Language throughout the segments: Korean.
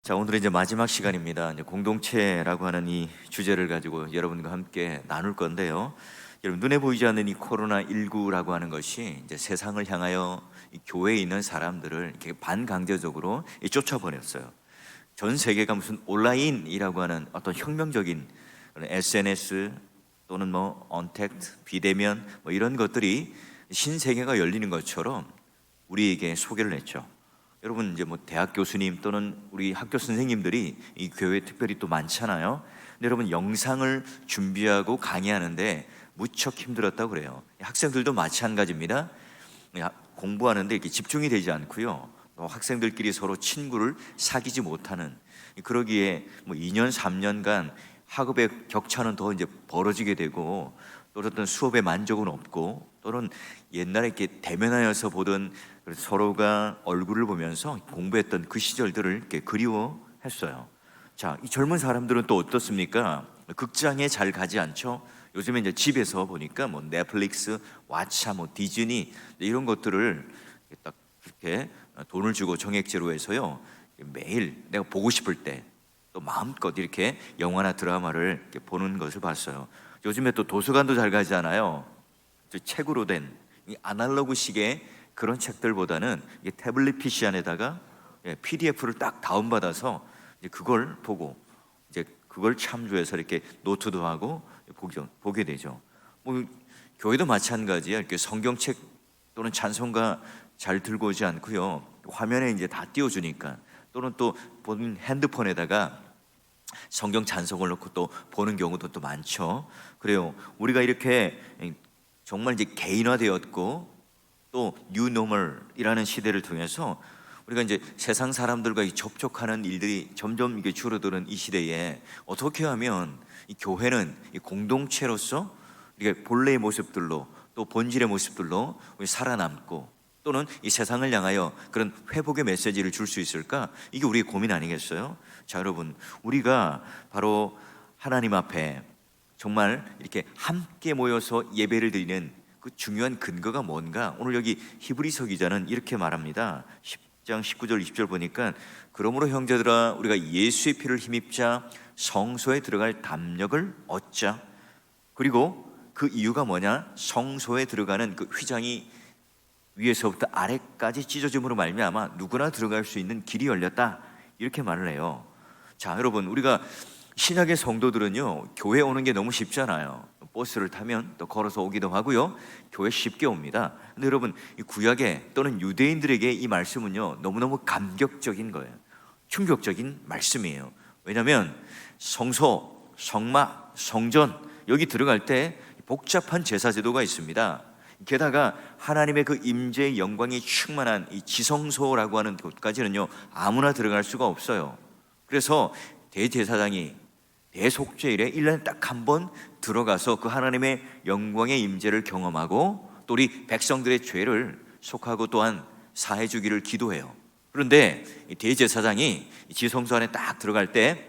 자, 오늘은 이제 마지막 시간입니다. 이제 공동체라고 하는 이 주제를 가지고 여러분과 함께 나눌 건데요. 여러분, 눈에 보이지 않는 이 코로나19라고 하는 것이 이제 세상을 향하여 이 교회에 있는 사람들을 이렇게 반강제적으로 쫓아버렸어요. 전 세계가 무슨 온라인이라고 하는 어떤 혁명적인 그런 SNS 또는 뭐 언택트, 비대면 뭐 이런 것들이 신세계가 열리는 것처럼 우리에게 소개를 했죠. 여러분, 이제 뭐 대학 교수님 또는 우리 학교 선생님들이 이 교회에 특별히 또 많잖아요. 근데 여러분, 영상을 준비하고 강의하는데 무척 힘들었다고 그래요. 학생들도 마찬가지입니다. 공부하는데 이렇게 집중이 되지 않고요. 또 학생들끼리 서로 친구를 사귀지 못하는, 그러기에 뭐 2년 3년간 학업의 격차는 더 이제 벌어지게 되고, 또 어떤 수업에 만족은 없고, 또는 옛날에 이렇게 대면하여서 보던 서로가 얼굴을 보면서 공부했던 그 시절들을 이렇게 그리워했어요. 자, 이 젊은 사람들은 또 어떻습니까? 극장에 잘 가지 않죠. 요즘에 이제 집에서 보니까 뭐 넷플릭스, 왓챠, 뭐 디즈니 이런 것들을 딱 이렇게 돈을 주고 정액제로 해서요, 매일 내가 보고 싶을 때 또 마음껏 이렇게 영화나 드라마를 이렇게 보는 것을 봤어요. 요즘에 또 도서관도 잘 가잖아요. 책으로 된 이 아날로그식의 그런 책들보다는 이 태블릿 PC 안에다가 PDF를 딱 다운받아서 이제 그걸 보고 이제 그걸 참조해서 이렇게 노트도 하고 보게 되죠. 뭐 교회도 마찬가지야. 이렇게 성경책 또는 찬송가 잘 들고 오지 않고요. 화면에 이제 다 띄워주니까, 또는 또 본인 핸드폰에다가 성경 찬송을 넣고 또 보는 경우도 또 많죠. 그래요. 우리가 이렇게 정말 이제 개인화되었고 또 뉴노멀이라는 시대를 통해서 우리가 이제 세상 사람들과 접촉하는 일들이 점점 이게 줄어드는 이 시대에 어떻게 하면 이 교회는 이 공동체로서 이게 본래의 모습들로 또 본질의 모습들로 우리 살아남고, 또는 이 세상을 향하여 그런 회복의 메시지를 줄 수 있을까? 이게 우리의 고민 아니겠어요? 자, 여러분, 우리가 바로 하나님 앞에 정말 이렇게 함께 모여서 예배를 드리는 그 중요한 근거가 뭔가? 오늘 여기 히브리서 기자는 이렇게 말합니다. 10장 19절 20절 보니까, 그러므로 형제들아, 우리가 예수의 피를 힘입자 성소에 들어갈 담력을 얻자. 그리고 그 이유가 뭐냐? 성소에 들어가는 그 휘장이 위에서부터 아래까지 찢어짐으로 말미암아 누구나 들어갈 수 있는 길이 열렸다, 이렇게 말을 해요. 자, 여러분, 우리가 신약의 성도들은요, 교회 오는 게 너무 쉽잖아요. 버스를 타면 또 걸어서 오기도 하고요, 교회 쉽게 옵니다. 근데 여러분, 이 구약에 또는 유대인들에게 이 말씀은요, 너무너무 감격적인 거예요. 충격적인 말씀이에요. 왜냐하면 성소, 성막, 성전, 여기 들어갈 때 복잡한 제사 제도가 있습니다. 게다가 하나님의 그 임재의 영광이 충만한 이 지성소라고 하는 곳까지는요, 아무나 들어갈 수가 없어요. 그래서 대제사장이 대속죄일에 1년에 딱 한 번 들어가서 그 하나님의 영광의 임재를 경험하고 또 우리 백성들의 죄를 속하고 또한 사해 주기를 기도해요. 그런데 이 대제사장이 지성소 안에 딱 들어갈 때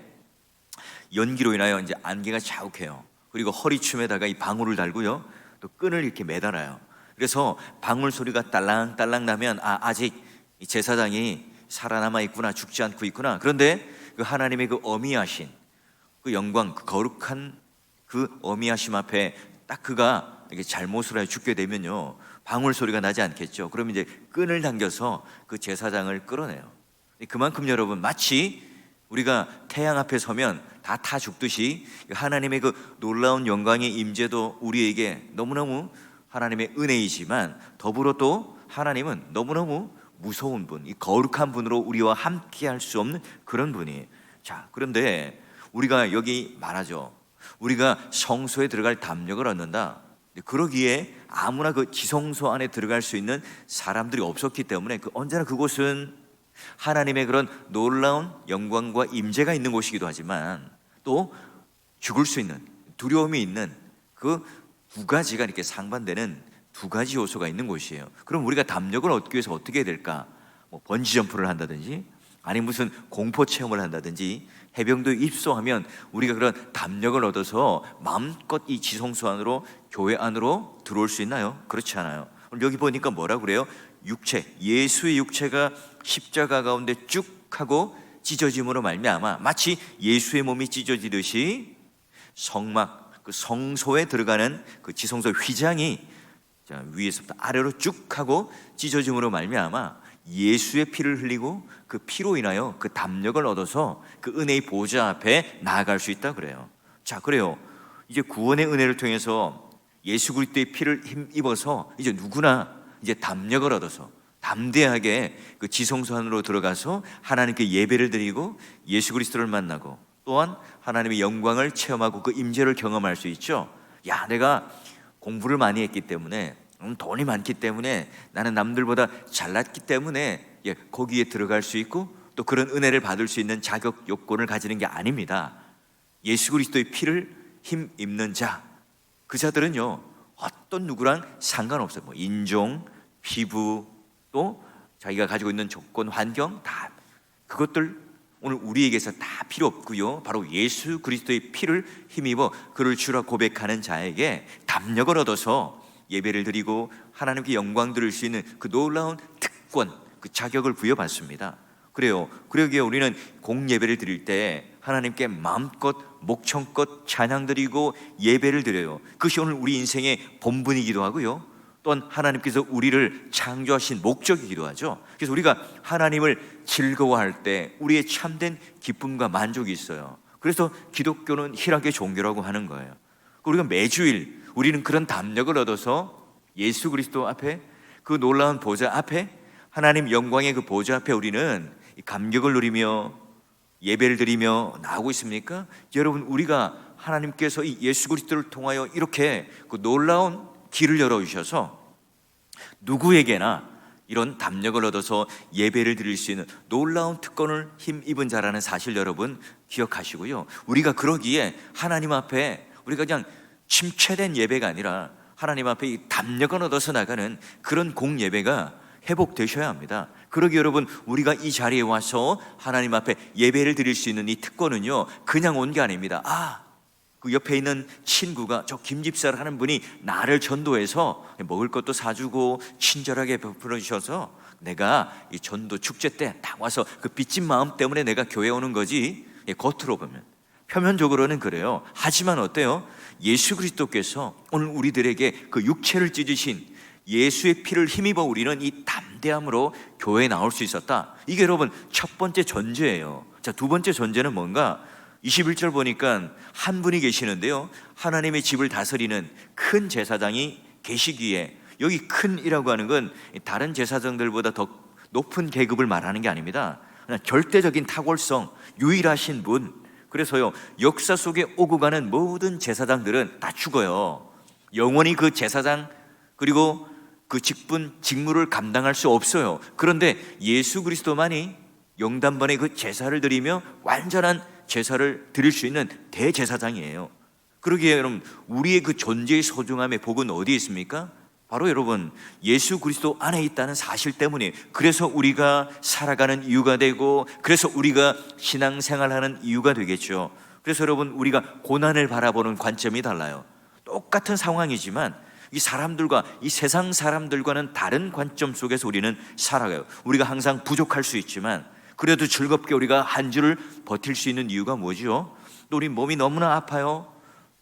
연기로 인하여 이제 안개가 자욱해요. 그리고 허리춤에다가 이 방울을 달고요, 또 끈을 이렇게 매달아요. 그래서 방울 소리가 딸랑딸랑 나면 아직 이 제사장이 살아남아 있구나, 죽지 않고 있구나. 그런데 그 하나님의 그 어미하신 그 영광, 그 거룩한 그 어미하심 앞에 딱 그가 이렇게 잘못을 해 죽게 되면요, 방울 소리가 나지 않겠죠. 그럼 이제 끈을 당겨서 그 제사장을 끌어내요. 그만큼 여러분, 마치 우리가 태양 앞에 서면 다 타 죽듯이 하나님의 그 놀라운 영광의 임재도 우리에게 너무너무 하나님의 은혜이지만, 더불어 또 하나님은 너무너무 무서운 분, 이 거룩한 분으로 우리와 함께 할 수 없는 그런 분이에요. 자, 그런데 우리가 여기 말하죠. 우리가 성소에 들어갈 담력을 얻는다. 그러기에 아무나 그 지성소 안에 들어갈 수 있는 사람들이 없었기 때문에 언제나 그곳은 하나님의 그런 놀라운 영광과 임재가 있는 곳이기도 하지만, 또 죽을 수 있는, 두려움이 있는 그 두 가지가 이렇게 상반되는 두 가지 요소가 있는 곳이에요. 그럼 우리가 담력을 얻기 위해서 어떻게 해야 될까? 뭐 번지 점프를 한다든지, 아니 무슨 공포 체험을 한다든지, 해병대에 입소하면 우리가 그런 담력을 얻어서 마음껏 이 지성소 안으로, 교회 안으로 들어올 수 있나요? 그렇지 않아요. 여기 보니까 뭐라 그래요? 육체, 예수의 육체가 십자가 가운데 쭉 하고 찢어짐으로 말미암아 마치 예수의 몸이 찢어지듯이 성막, 그 성소에 들어가는 그 지성소 휘장이 위에서부터 아래로 쭉 하고 찢어짐으로 말미암아 예수의 피를 흘리고 그 피로 인하여 그 담력을 얻어서 그 은혜의 보좌 앞에 나아갈 수 있다 그래요. 자, 그래요. 이제 구원의 은혜를 통해서 예수 그리스도의 피를 힘입어서 이제 누구나 이제 담력을 얻어서 담대하게 그 지성소 안으로 들어가서 하나님께 예배를 드리고 예수 그리스도를 만나고 또한 하나님의 영광을 체험하고 그 임재를 경험할 수 있죠. 야, 내가 공부를 많이 했기 때문에 돈이 많기 때문에 나는 남들보다 잘났기 때문에 거기에 들어갈 수 있고 또 그런 은혜를 받을 수 있는 자격 요건을 가지는 게 아닙니다. 예수 그리스도의 피를 힘입는 자, 그 자들은요 어떤 누구랑 상관없어요. 뭐 인종, 피부, 또 자기가 가지고 있는 조건, 환경 다 그것들 오늘 우리에게서 다 필요 없고요. 바로 예수 그리스도의 피를 힘입어 그를 주라 고백하는 자에게 담력을 얻어서 예배를 드리고 하나님께 영광 드릴 수 있는 그 놀라운 특권, 그 자격을 부여받습니다. 그래요. 그러기에 우리는 공예배를 드릴 때 하나님께 마음껏 목청껏 찬양 드리고 예배를 드려요. 그것이 오늘 우리 인생의 본분이기도 하고요. 또한 하나님께서 우리를 창조하신 목적이기도 하죠. 그래서 우리가 하나님을 즐거워할 때 우리의 참된 기쁨과 만족이 있어요. 그래서 기독교는 희락의 종교라고 하는 거예요. 우리가 매주일 우리는 그런 담력을 얻어서 예수 그리스도 앞에 그 놀라운 보좌 앞에 하나님 영광의 그 보좌 앞에 우리는 감격을 누리며 예배를 드리며 나오고 있습니까? 여러분, 우리가 하나님께서 이 예수 그리스도를 통하여 이렇게 그 놀라운 길을 열어주셔서 누구에게나 이런 담력을 얻어서 예배를 드릴 수 있는 놀라운 특권을 힘입은 자라는 사실 여러분 기억하시고요. 우리가 그러기에 하나님 앞에 우리가 그냥 침체된 예배가 아니라 하나님 앞에 이 담력을 얻어서 나가는 그런 공예배가 회복되셔야 합니다. 그러기 여러분, 우리가 이 자리에 와서 하나님 앞에 예배를 드릴 수 있는 이 특권은요 그냥 온 게 아닙니다. 그 옆에 있는 친구가 저 김집사를 하는 분이 나를 전도해서 먹을 것도 사주고 친절하게 베풀어 주셔서 내가 이 전도 축제 때 딱 와서 그 빚진 마음 때문에 내가 교회 오는 거지. 겉으로 보면 표면적으로는 그래요. 하지만 어때요? 예수 그리스도께서 오늘 우리들에게 그 육체를 찢으신 예수의 피를 힘입어 우리는 이 담대함으로 교회에 나올 수 있었다. 이게 여러분 첫 번째 전제예요. 자, 두 번째 전제는 뭔가? 21절 보니까 한 분이 계시는데요, 하나님의 집을 다스리는 큰 제사장이 계시기에, 여기 큰이라고 하는 건 다른 제사장들보다 더 높은 계급을 말하는 게 아닙니다. 그냥 절대적인 탁월성, 유일하신 분. 그래서요 역사 속에 오고 가는 모든 제사장들은 다 죽어요. 영원히 그 제사장 그리고 그 직분, 직무를 감당할 수 없어요. 그런데 예수 그리스도만이 영단번에 그 제사를 드리며 완전한 제사를 드릴 수 있는 대제사장이에요. 그러기에 여러분, 우리의 그 존재의 소중함의 복은 어디에 있습니까? 바로 여러분 예수 그리스도 안에 있다는 사실 때문에, 그래서 우리가 살아가는 이유가 되고, 그래서 우리가 신앙생활하는 이유가 되겠죠. 그래서 여러분, 우리가 고난을 바라보는 관점이 달라요. 똑같은 상황이지만 이 사람들과, 이 세상 사람들과는 다른 관점 속에서 우리는 살아가요. 우리가 항상 부족할 수 있지만 그래도 즐겁게 우리가 한 주를 버틸 수 있는 이유가 뭐죠? 또 우리 몸이 너무나 아파요.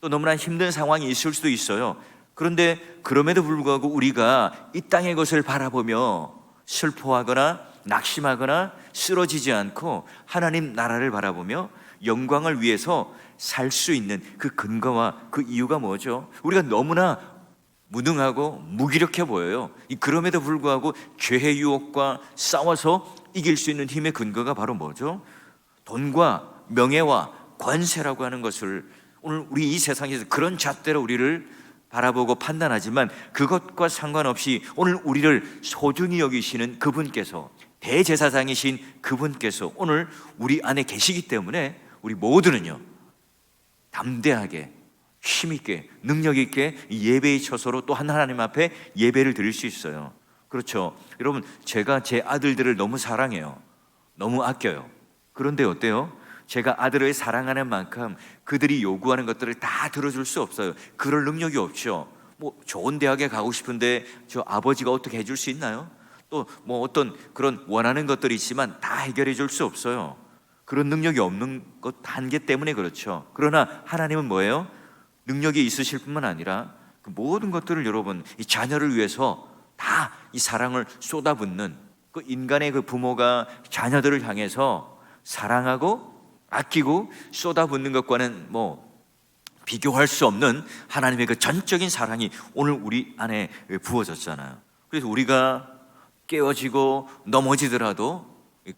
또 너무나 힘든 상황이 있을 수도 있어요. 그런데 그럼에도 불구하고 우리가 이 땅의 것을 바라보며 슬퍼하거나 낙심하거나 쓰러지지 않고 하나님 나라를 바라보며 영광을 위해서 살 수 있는 그 근거와 그 이유가 뭐죠? 우리가 너무나 무능하고 무기력해 보여요. 그럼에도 불구하고 죄의 유혹과 싸워서 이길 수 있는 힘의 근거가 바로 뭐죠? 돈과 명예와 권세라고 하는 것을, 오늘 우리 이 세상에서 그런 잣대로 우리를 바라보고 판단하지만 그것과 상관없이 오늘 우리를 소중히 여기시는 그분께서, 대제사장이신 그분께서 오늘 우리 안에 계시기 때문에 우리 모두는요 담대하게 힘있게 능력있게 예배의 처소로 또 하나님 앞에 예배를 드릴 수 있어요. 그렇죠. 여러분, 제가 제 아들들을 너무 사랑해요. 너무 아껴요. 그런데 어때요? 제가 아들을 사랑하는 만큼 그들이 요구하는 것들을 다 들어줄 수 없어요. 그럴 능력이 없죠. 뭐 좋은 대학에 가고 싶은데 저 아버지가 어떻게 해줄 수 있나요? 또 뭐 어떤 그런 원하는 것들이 있지만 다 해결해 줄 수 없어요. 그런 능력이 없는 것 한계 때문에 그렇죠. 그러나 하나님은 뭐예요? 능력이 있으실 뿐만 아니라 그 모든 것들을 여러분 이 자녀를 위해서 다 이 사랑을 쏟아붓는 그 인간의 그 부모가 자녀들을 향해서 사랑하고 아끼고 쏟아붓는 것과는 비교할 수 없는 하나님의 그 전적인 사랑이 오늘 우리 안에 부어졌잖아요. 그래서 우리가 깨어지고 넘어지더라도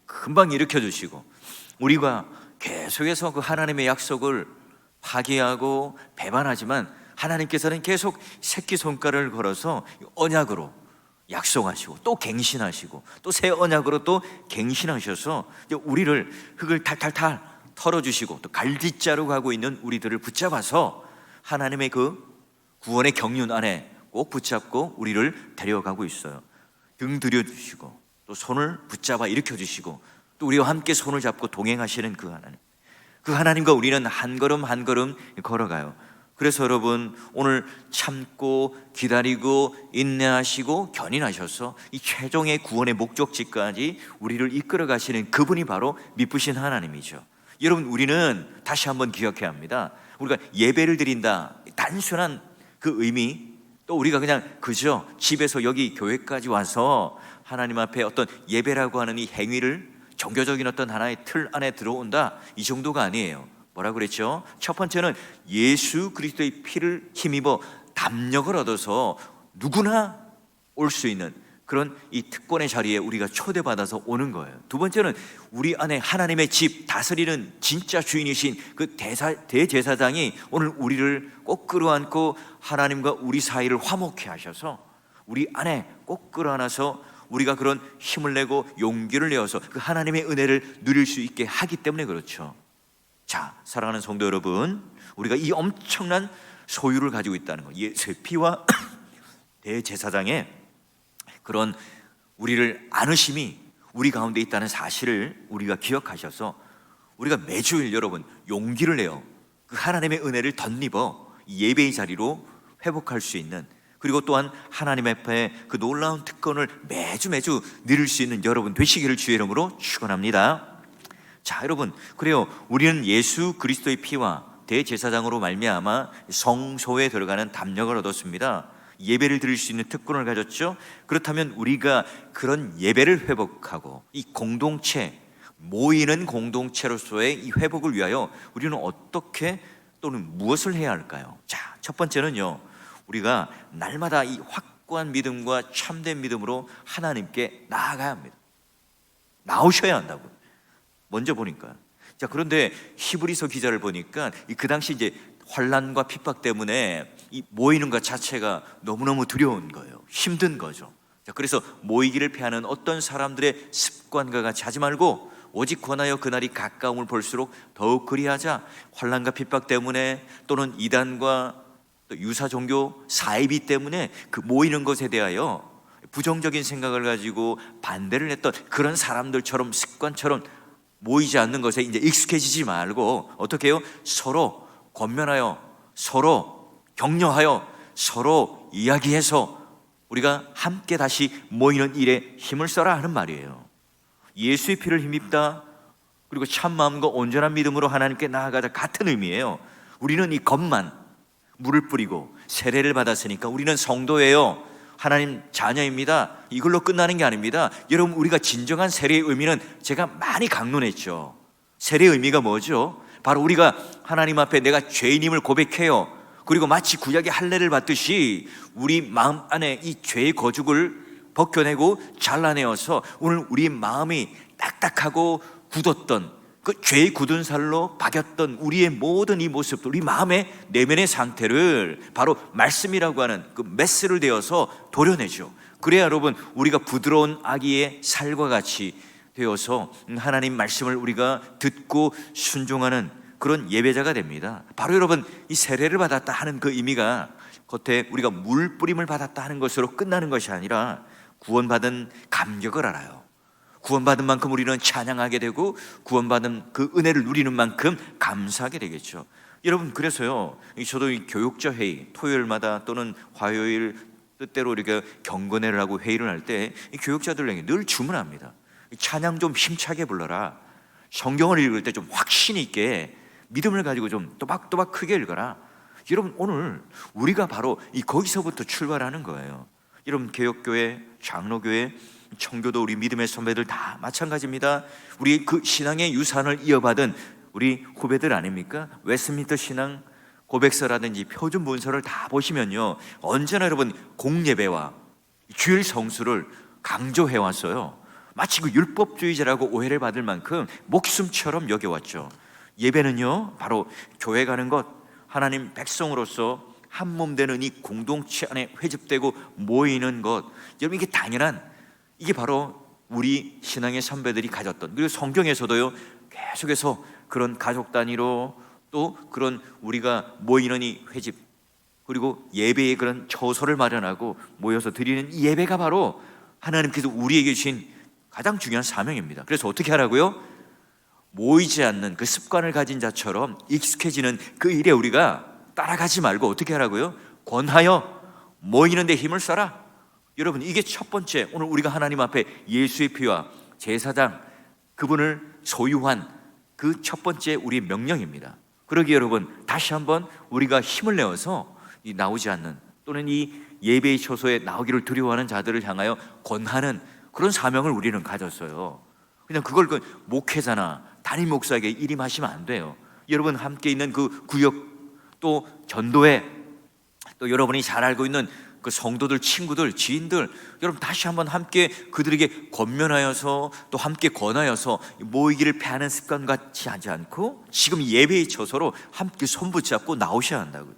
금방 일으켜 주시고, 우리가 계속해서 그 하나님의 약속을 파기하고 배반하지만 하나님께서는 계속 새끼손가락을 걸어서 언약으로 약속하시고 또 갱신하시고 또 새 언약으로 또 갱신하셔서 우리를 흙을 탈탈탈 털어주시고 또 갈빗자루 가고 있는 우리들을 붙잡아서 하나님의 그 구원의 경륜 안에 꼭 붙잡고 우리를 데려가고 있어요. 등 들여주시고 또 손을 붙잡아 일으켜주시고 또 우리와 함께 손을 잡고 동행하시는 그 하나님, 그 하나님과 우리는 한 걸음 한 걸음 걸어가요. 그래서 여러분 오늘 참고 기다리고 인내하시고 견인하셔서 이 최종의 구원의 목적지까지 우리를 이끌어 가시는 그분이 바로 미쁘신 하나님이죠. 여러분 우리는 다시 한번 기억해야 합니다. 우리가 예배를 드린다, 단순한 그 의미, 또 우리가 그냥 그저 집에서 여기 교회까지 와서 하나님 앞에 어떤 예배라고 하는 이 행위를 종교적인 어떤 하나의 틀 안에 들어온다, 이 정도가 아니에요. 뭐라 그랬죠? 첫 번째는 예수 그리스도의 피를 힘입어 담력을 얻어서 누구나 올 수 있는 그런 이 특권의 자리에 우리가 초대받아서 오는 거예요. 두 번째는 우리 안에 하나님의 집 다스리는 진짜 주인이신 그 대제사장이 오늘 우리를 꼭 끌어안고 하나님과 우리 사이를 화목케 하셔서 우리 안에 꼭 끌어안아서 우리가 그런 힘을 내고 용기를 내어서 그 하나님의 은혜를 누릴 수 있게 하기 때문에 그렇죠. 자, 사랑하는 성도 여러분, 우리가 이 엄청난 소유를 가지고 있다는 것, 예수의 피와 대제사장의 그런 우리를 안으심이 우리 가운데 있다는 사실을 우리가 기억하셔서 우리가 매주일 여러분 용기를 내어 그 하나님의 은혜를 덧입어 예배의 자리로 회복할 수 있는, 그리고 또한 하나님 앞에 그 놀라운 특권을 매주 누릴 수 있는 여러분 되시기를 주의 이름으로 축원합니다. 자, 여러분, 그래요. 우리는 예수 그리스도의 피와 대제사장으로 말미암아 성소에 들어가는 담력을 얻었습니다. 예배를 드릴 수 있는 특권을 가졌죠. 그렇다면 우리가 그런 예배를 회복하고 이 공동체, 모이는 공동체로서의 이 회복을 위하여 우리는 어떻게 또는 무엇을 해야 할까요? 자, 첫 번째는요, 우리가 날마다 이 확고한 믿음과 참된 믿음으로 하나님께 나아가야 합니다. 나오셔야 한다고. 먼저 보니까. 자, 그런데 히브리서 기자를 보니까 그 당시 이제 환난과 핍박 때문에 이 모이는 것 자체가 너무너무 두려운 거예요. 힘든 거죠. 자, 그래서 모이기를 피하는 어떤 사람들의 습관과 같이 하지 말고 오직 권하여 그날이 가까움을 볼수록 더욱 그리하자. 환난과 핍박 때문에 또는 이단과 또 유사 종교 사이비 때문에 그 모이는 것에 대하여 부정적인 생각을 가지고 반대를 했던 그런 사람들처럼 습관처럼 모이지 않는 것에 이제 익숙해지지 말고 어떻게 해요? 서로 권면하여, 서로 격려하여, 서로 이야기해서 우리가 함께 다시 모이는 일에 힘을 써라 하는 말이에요. 예수의 피를 힘입다, 그리고 참 마음과 온전한 믿음으로 하나님께 나아가자, 같은 의미예요. 우리는 이 것만 물을 뿌리고 세례를 받았으니까 우리는 성도예요, 하나님 자녀입니다, 이걸로 끝나는 게 아닙니다. 여러분, 우리가 진정한 세례의 의미는 제가 많이 강론했죠. 세례의 의미가 뭐죠? 바로 우리가 하나님 앞에 내가 죄인임을 고백해요. 그리고 마치 구약의 할례를 받듯이 우리 마음 안에 이 죄의 거죽을 벗겨내고 잘라내어서 오늘 우리 마음이 딱딱하고 굳었던 그 죄의 굳은 살로 박였던 우리의 모든 이 모습들, 우리 마음의 내면의 상태를 바로 말씀이라고 하는 그 메스를 되어서 도려내죠. 그래야 여러분 우리가 부드러운 아기의 살과 같이 되어서 하나님 말씀을 우리가 듣고 순종하는 그런 예배자가 됩니다. 바로 여러분 이 세례를 받았다 하는 그 의미가 겉에 우리가 물 뿌림을 받았다 하는 것으로 끝나는 것이 아니라 구원받은 감격을 알아요. 구원받은 만큼 우리는 찬양하게 되고 구원받은 그 은혜를 누리는 만큼 감사하게 되겠죠. 여러분, 그래서요, 저도 이 교육자 회의 토요일마다 또는 화요일 뜻대로 이렇게 경건회를 하고 회의를 할 때 이 교육자들에게 늘 주문합니다. 찬양 좀 힘차게 불러라. 성경을 읽을 때 좀 확신 있게 믿음을 가지고 좀 또박또박 크게 읽어라. 여러분, 오늘 우리가 바로 거기서부터 출발하는 거예요. 여러분, 개혁교회, 장로교회, 청교도, 우리 믿음의 선배들 다 마찬가지입니다. 우리 그 신앙의 유산을 이어받은 우리 후배들 아닙니까? 웨스트민스터 신앙 고백서라든지 표준 문서를 다 보시면요, 언제나 여러분 공예배와 주일 성수를 강조해 왔어요. 마치 그 율법주의자라고 오해를 받을 만큼 목숨처럼 여겨왔죠. 예배는요, 바로 교회 가는 것, 하나님 백성으로서 한 몸 되는 이 공동체 안에 회집되고 모이는 것, 여러분 이게 당연한, 이게 바로 우리 신앙의 선배들이 가졌던, 그리고 성경에서도요 계속해서 그런 가족 단위로 또 그런 우리가 모이는 이 회집, 그리고 예배의 그런 처소를 마련하고 모여서 드리는 이 예배가 바로 하나님께서 우리에게 주신 가장 중요한 사명입니다. 그래서 어떻게 하라고요? 모이지 않는 그 습관을 가진 자처럼 익숙해지는 그 일에 우리가 따라가지 말고 어떻게 하라고요? 권하여 모이는 데 힘을 써라. 여러분, 이게 첫 번째, 오늘 우리가 하나님 앞에 예수의 피와 제사장 그분을 소유한 그 첫 번째 우리의 명령입니다. 그러기에 여러분, 다시 한번 우리가 힘을 내어서 이 나오지 않는, 또는 이 예배의 처소에 나오기를 두려워하는 자들을 향하여 권하는 그런 사명을 우리는 가졌어요. 그냥 그걸 그 목회자나 담임 목사에게 일임하시면 안 돼요. 여러분 함께 있는 그 구역, 또 전도회, 또 여러분이 잘 알고 있는 그 성도들, 친구들, 지인들, 여러분 다시 한번 함께 그들에게 권면하여서 또 함께 권하여서 모이기를 패하는 습관 같이 하지 않고 지금 예배의 처소로 함께 손 붙잡고 나오셔야 한다고요.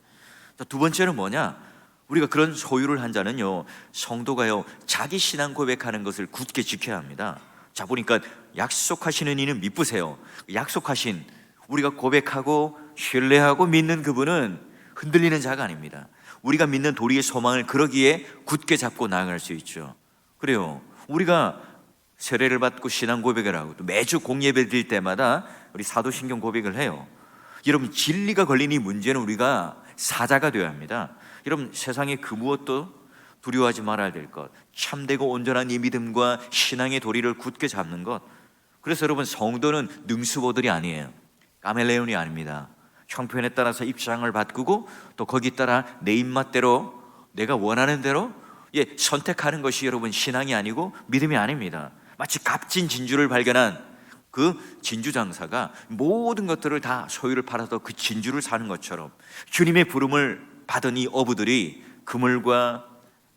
두 번째는 뭐냐? 우리가 그런 소유를 한 자는요, 성도가요 자기 신앙 고백하는 것을 굳게 지켜야 합니다. 자, 보니까 약속하시는 이는 미쁘세요. 약속하신, 우리가 고백하고 신뢰하고 믿는 그분은 흔들리는 자가 아닙니다. 우리가 믿는 도리의 소망을 그러기에 굳게 잡고 나아갈 수 있죠. 그래요, 우리가 세례를 받고 신앙 고백을 하고 또 매주 공예배 드릴 때마다 우리 사도신경 고백을 해요. 여러분, 진리가 걸린 이 문제는 우리가 사자가 되어야 합니다. 여러분, 세상의 그 무엇도 두려워하지 말아야 될 것, 참되고 온전한 이 믿음과 신앙의 도리를 굳게 잡는 것. 그래서 여러분, 성도는 능수보들이 아니에요. 카멜레온이 아닙니다. 형편에 따라서 입장을 바꾸고 또 거기 따라 내 입맛대로, 내가 원하는 대로 선택하는 것이 여러분 신앙이 아니고 믿음이 아닙니다. 마치 값진 진주를 발견한 그 진주 장사가 모든 것들을 다 소유를 팔아서 그 진주를 사는 것처럼 주님의 부름을 받은 이 어부들이 그물과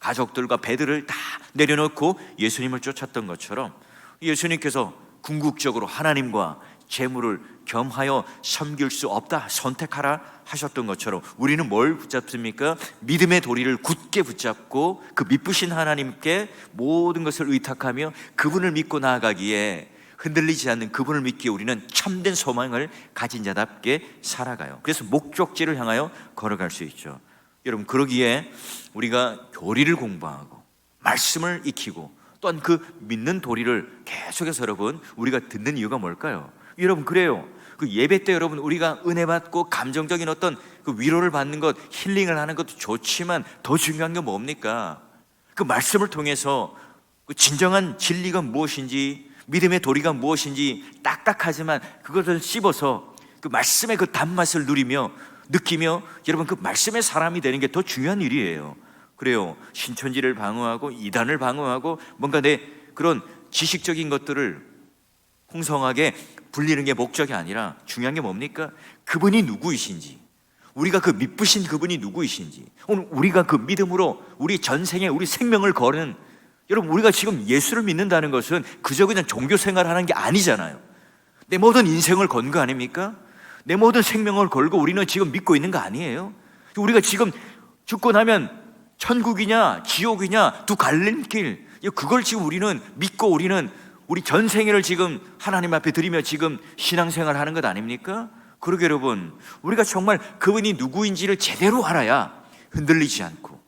가족들과 배들을 다 내려놓고 예수님을 쫓았던 것처럼 예수님께서 궁극적으로 하나님과 재물을 겸하여 섬길 수 없다, 선택하라 하셨던 것처럼 우리는 뭘 붙잡습니까? 믿음의 도리를 굳게 붙잡고 그 미쁘신 하나님께 모든 것을 의탁하며 그분을 믿고 나아가기에, 흔들리지 않는 그분을 믿기에 우리는 참된 소망을 가진 자답게 살아가요. 그래서 목적지를 향하여 걸어갈 수 있죠. 여러분, 그러기에 우리가 교리를 공부하고 말씀을 익히고 또한 그 믿는 도리를 계속해서 여러분 우리가 듣는 이유가 뭘까요? 여러분, 그래요, 그 예배 때 여러분 우리가 은혜 받고 감정적인 어떤 그 위로를 받는 것, 힐링을 하는 것도 좋지만 더 중요한 게 뭡니까? 그 말씀을 통해서 그 진정한 진리가 무엇인지, 믿음의 도리가 무엇인지 딱딱하지만 그것을 씹어서 그 말씀의 그 단맛을 누리며 느끼며 여러분 그 말씀의 사람이 되는 게 더 중요한 일이에요. 그래요, 신천지를 방어하고 이단을 방어하고 뭔가 내 그런 지식적인 것들을 풍성하게 불리는 게 목적이 아니라 중요한 게 뭡니까? 그분이 누구이신지, 우리가 그 미쁘신 그분이 누구이신지, 오늘 우리가 그 믿음으로 우리 전생에 우리 생명을 거는, 여러분 우리가 지금 예수를 믿는다는 것은 그저 그냥 종교 생활하는 게 아니잖아요. 내 모든 인생을 건 거 아닙니까? 내 모든 생명을 걸고 우리는 지금 믿고 있는 거 아니에요? 우리가 지금 죽고 나면 천국이냐 지옥이냐 두 갈림길, 그걸 지금 우리는 믿고 우리는 우리 전생애를 지금 하나님 앞에 드리며 지금 신앙생활 하는 것 아닙니까? 그러게 여러분, 우리가 정말 그분이 누구인지를 제대로 알아야 흔들리지 않고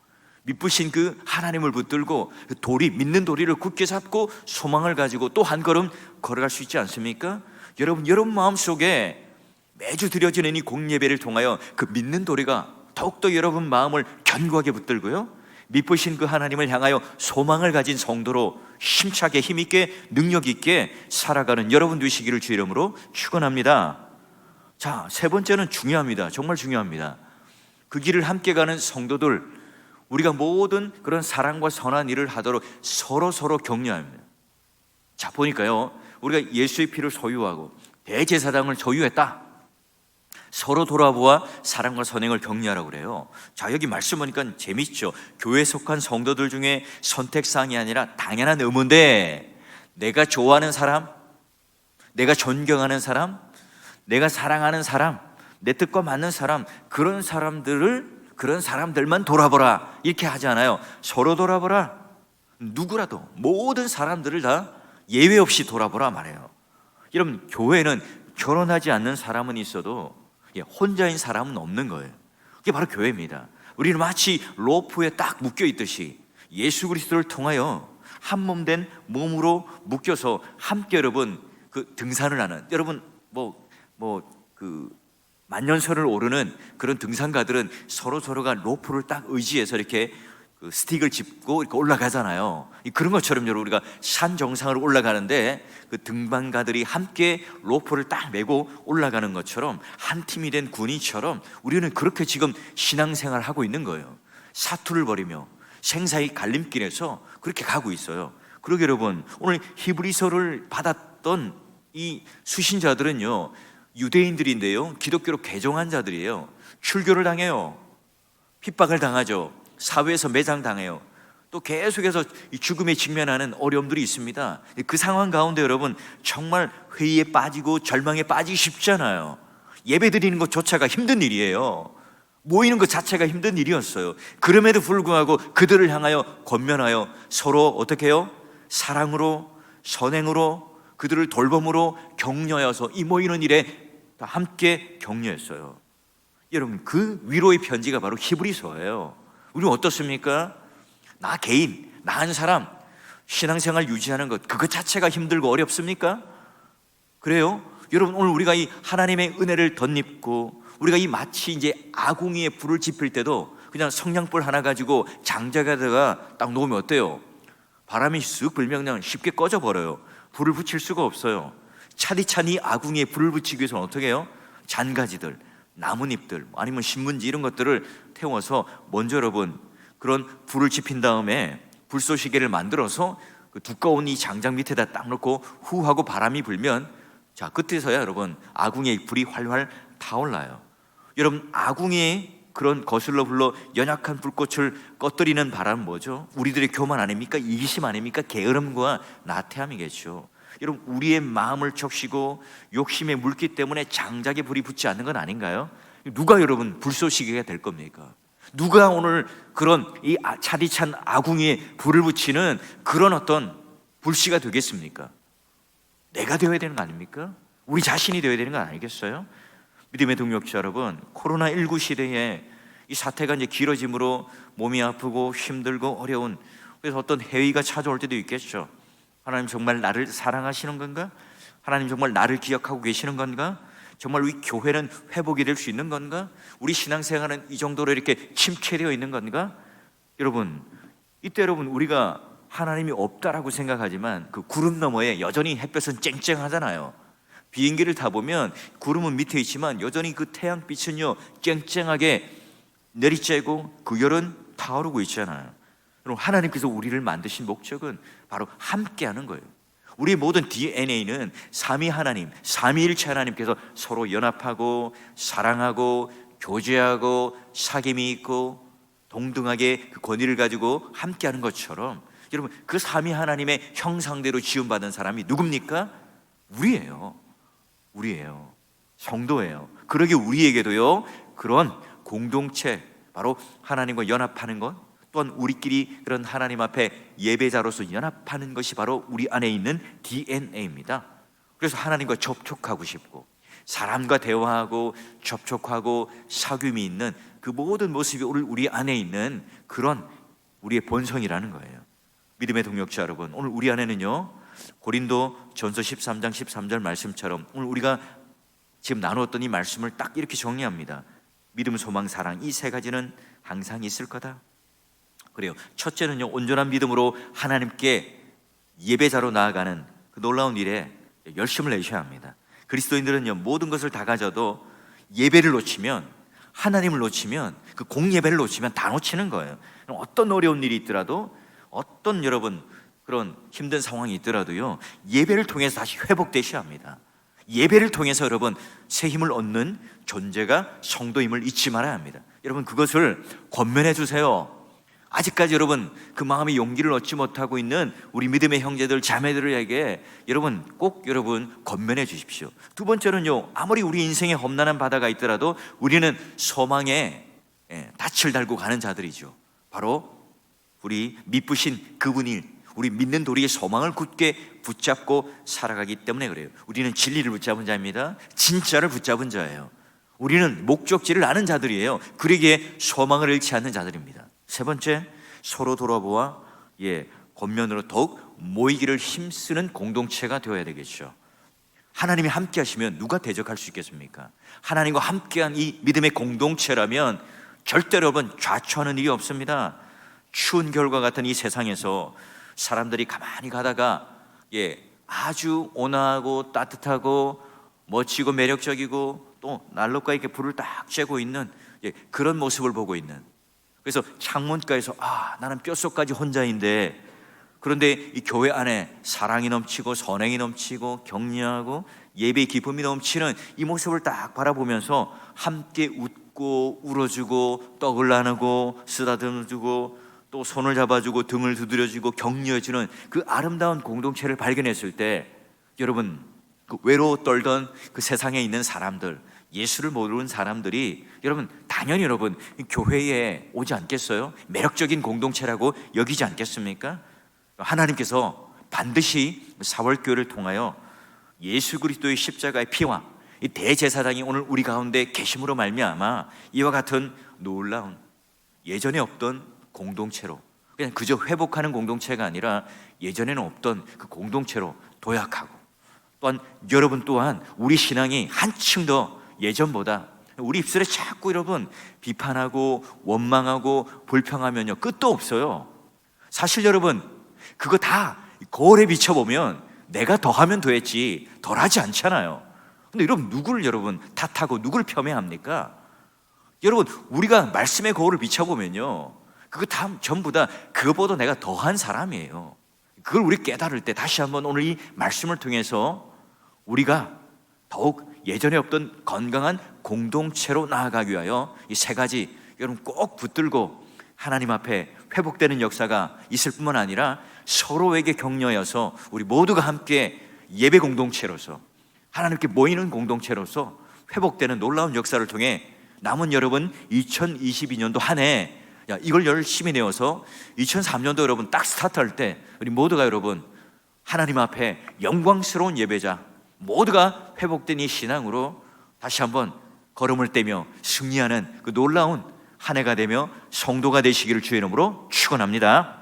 미쁘신 그 하나님을 붙들고 도리, 믿는 도리를 굳게 잡고 소망을 가지고 또 한 걸음 걸어갈 수 있지 않습니까? 여러분 마음속에 매주 드려지는 이 공예배를 통하여 그 믿는 도리가 더욱더 여러분 마음을 견고하게 붙들고요, 미쁘신 그 하나님을 향하여 소망을 가진 성도로 힘차게 힘있게 능력 있게 살아가는 여러분 되시기를 주 이름으로 축원합니다. 자, 세 번째는 중요합니다. 정말 중요합니다. 그 길을 함께 가는 성도들, 우리가 모든 그런 사랑과 선한 일을 하도록 서로 격려합니다. 자, 보니까요, 우리가 예수의 피를 소유하고 대제사장을 소유했다. 서로 돌아보아 사랑과 선행을 격려하라고 그래요. 자, 여기 말씀 보니까 재밌죠. 교회에 속한 성도들 중에 선택사항이 아니라 당연한 의무인데, 내가 좋아하는 사람, 내가 존경하는 사람, 내가 사랑하는 사람, 내 뜻과 맞는 사람, 그런 사람들만 돌아보라 이렇게 하지 않아요. 서로 돌아보라. 누구라도 모든 사람들을 다 예외 없이 돌아보라 말해요. 여러분, 교회는 결혼하지 않는 사람은 있어도 혼자인 사람은 없는 거예요. 그게 바로 교회입니다. 우리는 마치 로프에 딱 묶여 있듯이 예수 그리스도를 통하여 한 몸 된 몸으로 묶여서 함께 여러분 그 등산을 하는, 여러분 그 만년설을 오르는 그런 등산가들은 서로가 로프를 딱 의지해서 이렇게 그 스틱을 짚고 이렇게 올라가잖아요. 그런 것처럼 여러분, 우리가 산 정상을 올라가는데 그 등반가들이 함께 로프를 딱 메고 올라가는 것처럼 한 팀이 된 군인처럼 우리는 그렇게 지금 신앙생활을 하고 있는 거예요. 사투를 벌이며 생사의 갈림길에서 그렇게 가고 있어요. 그러게 여러분, 오늘 히브리서를 받았던 이 수신자들은요, 유대인들인데요, 기독교로 개종한 자들이에요. 출교를 당해요. 핍박을 당하죠. 사회에서 매장당해요. 또 계속해서 죽음에 직면하는 어려움들이 있습니다. 그 상황 가운데 여러분, 정말 회의에 빠지고 절망에 빠지기 쉽잖아요. 예배 드리는 것조차가 힘든 일이에요. 모이는 것 자체가 힘든 일이었어요. 그럼에도 불구하고 그들을 향하여 권면하여 서로 어떻게 해요? 사랑으로, 선행으로, 그들을 돌봄으로 격려하여서 이 모이는 일에 다 함께 격려했어요. 여러분, 그 위로의 편지가 바로 히브리서예요. 우리는 어떻습니까? 나 개인, 나 한 사람 신앙생활 유지하는 것, 그것 자체가 힘들고 어렵습니까? 그래요? 여러분, 오늘 우리가 이 하나님의 은혜를 덧입고 우리가 이 마치 이제 아궁이에 불을 지필 때도 그냥 성냥불 하나 가지고 장작에다가 딱 놓으면 어때요? 바람이 쓱 불면 그냥 쉽게 꺼져버려요. 불을 붙일 수가 없어요. 차디찬 이 아궁이에 불을 붙이기 위해서는 어떻게 해요? 잔가지들, 나뭇잎들, 아니면 신문지 이런 것들을 태워서 먼저 여러분 그런 불을 지핀 다음에 불쏘시개를 만들어서 그 두꺼운 이 장작 밑에다 딱 놓고 후 하고 바람이 불면, 자, 그때서야 여러분 아궁이의 불이 활활 타올라요. 여러분, 아궁이의 그런 거슬러 불러 연약한 불꽃을 꺼뜨리는 바람은 뭐죠? 우리들의 교만 아닙니까? 이기심 아닙니까? 게으름과 나태함이겠죠. 여러분, 우리의 마음을 적시고 욕심에 물기 때문에 장작에 불이 붙지 않는 건 아닌가요? 누가 여러분 불쏘시개가 될 겁니까? 누가 오늘 그런 이 차디찬 아궁이에 불을 붙이는 그런 어떤 불씨가 되겠습니까? 내가 되어야 되는 거 아닙니까? 우리 자신이 되어야 되는 거 아니겠어요? 믿음의 동역자 여러분, 코로나19 시대에 이 사태가 이제 길어짐으로 몸이 아프고 힘들고 어려운, 그래서 어떤 해위가 찾아올 때도 있겠죠. 하나님 정말 나를 사랑하시는 건가? 하나님 정말 나를 기억하고 계시는 건가? 정말 우리 교회는 회복이 될 수 있는 건가? 우리 신앙생활은 이 정도로 이렇게 침체되어 있는 건가? 여러분, 이때 여러분 우리가 하나님이 없다라고 생각하지만 그 구름 너머에 여전히 햇볕은 쨍쨍하잖아요. 비행기를 타보면 구름은 밑에 있지만 여전히 그 태양빛은요 쨍쨍하게 내리쬐고 그 열은 타오르고 있잖아요. 여러분, 하나님께서 우리를 만드신 목적은 바로 함께하는 거예요. 우리의 모든 DNA는 삼위 하나님, 삼위일체 하나님께서 서로 연합하고 사랑하고 교제하고 사귐이 있고 동등하게 그 권위를 가지고 함께하는 것처럼, 여러분 그 삼위 하나님의 형상대로 지음받은 사람이 누굽니까? 우리예요. 성도예요. 그러게 우리에게도요 그런 공동체, 바로 하나님과 연합하는 것, 또한 우리끼리 그런 하나님 앞에 예배자로서 연합하는 것이 바로 우리 안에 있는 DNA입니다. 그래서 하나님과 접촉하고 싶고 사람과 대화하고 접촉하고 사귐이 있는 그 모든 모습이 우리 안에 있는 그런 우리의 본성이라는 거예요. 믿음의 동역자 여러분, 오늘 우리 안에는요 고린도 전서 13장 13절 말씀처럼 오늘 우리가 지금 나누었던 이 말씀을 딱 이렇게 정리합니다. 믿음, 소망, 사랑, 이 세 가지는 항상 있을 거다. 그래요. 첫째는요, 온전한 믿음으로 하나님께 예배자로 나아가는 그 놀라운 일에 열심을 내셔야 합니다. 그리스도인들은요, 모든 것을 다 가져도 예배를 놓치면, 하나님을 놓치면, 그 공예배를 놓치면 다 놓치는 거예요. 어떤 어려운 일이 있더라도, 어떤 여러분 그런 힘든 상황이 있더라도요, 예배를 통해서 다시 회복되셔야 합니다. 예배를 통해서 여러분 새 힘을 얻는 존재가 성도임을 잊지 말아야 합니다. 여러분 그것을 권면해 주세요. 아직까지 여러분 그 마음의 용기를 얻지 못하고 있는 우리 믿음의 형제들 자매들에게 여러분 꼭 여러분 권면해 주십시오. 두 번째는요, 아무리 우리 인생에 험난한 바다가 있더라도 우리는 소망에 닻을 달고 가는 자들이죠. 바로 우리 믿으신 그분이 우리 믿는 도리의 소망을 굳게 붙잡고 살아가기 때문에 그래요. 우리는 진리를 붙잡은 자입니다. 진짜를 붙잡은 자예요. 우리는 목적지를 아는 자들이에요. 그러기에 소망을 잃지 않는 자들입니다. 세 번째, 서로 돌아보아 권면으로 더욱 모이기를 힘쓰는 공동체가 되어야 되겠죠. 하나님이 함께 하시면 누가 대적할 수 있겠습니까? 하나님과 함께한 이 믿음의 공동체라면 절대로 여러분 좌초하는 일이 없습니다. 추운 겨울과 같은 이 세상에서 사람들이 가만히 가다가 아주 온화하고 따뜻하고 멋지고 매력적이고 또 난로가에 이렇게 불을 딱 쬐고 있는 그런 모습을 보고 있는, 그래서 창문가에서 나는 뼛속까지 혼자인데, 그런데 이 교회 안에 사랑이 넘치고 선행이 넘치고 격려하고 예배의 기쁨이 넘치는 이 모습을 딱 바라보면서 함께 웃고 울어주고 떡을 나누고 쓰다듬어주고 또 손을 잡아주고 등을 두드려주고 격려해주는 그 아름다운 공동체를 발견했을 때, 여러분 그 외로워 떨던 그 세상에 있는 사람들, 예수를 모르는 사람들이 여러분 당연히 여러분 교회에 오지 않겠어요? 매력적인 공동체라고 여기지 않겠습니까? 하나님께서 반드시 사월교회를 통하여 예수 그리스도의 십자가의 피와 이 대제사장이 오늘 우리 가운데 계심으로 말미암아 이와 같은 놀라운 예전에 없던 공동체로, 그냥 그저 회복하는 공동체가 아니라 예전에는 없던 그 공동체로 도약하고, 또한 여러분 또한 우리 신앙이 한층 더 예전보다, 우리 입술에 자꾸 여러분 비판하고 원망하고 불평하면요 끝도 없어요. 사실 여러분 그거 다 거울에 비춰보면 내가 더하면 더했지 덜하지 않잖아요. 근데 여러분 누구를 여러분 탓하고 누구를 폄훼합니까? 여러분 우리가 말씀의 거울을 비춰보면요 그거 다 전부 다 그거보다 내가 더한 사람이에요. 그걸 우리 깨달을 때 다시 한번 오늘 이 말씀을 통해서 우리가 더욱 예전에 없던 건강한 공동체로 나아가기 위하여 이 세 가지 여러분 꼭 붙들고 하나님 앞에 회복되는 역사가 있을 뿐만 아니라 서로에게 격려여서 우리 모두가 함께 예배 공동체로서 하나님께 모이는 공동체로서 회복되는 놀라운 역사를 통해 남은 여러분 2022년도 한 해 이걸 열심히 내어서 2003년도 여러분 딱 스타트할 때 우리 모두가 여러분 하나님 앞에 영광스러운 예배자 모두가 회복된 이 신앙으로 다시 한번 걸음을 떼며 승리하는 그 놀라운 한 해가 되며 성도가 되시기를 주의 이름으로 축원합니다.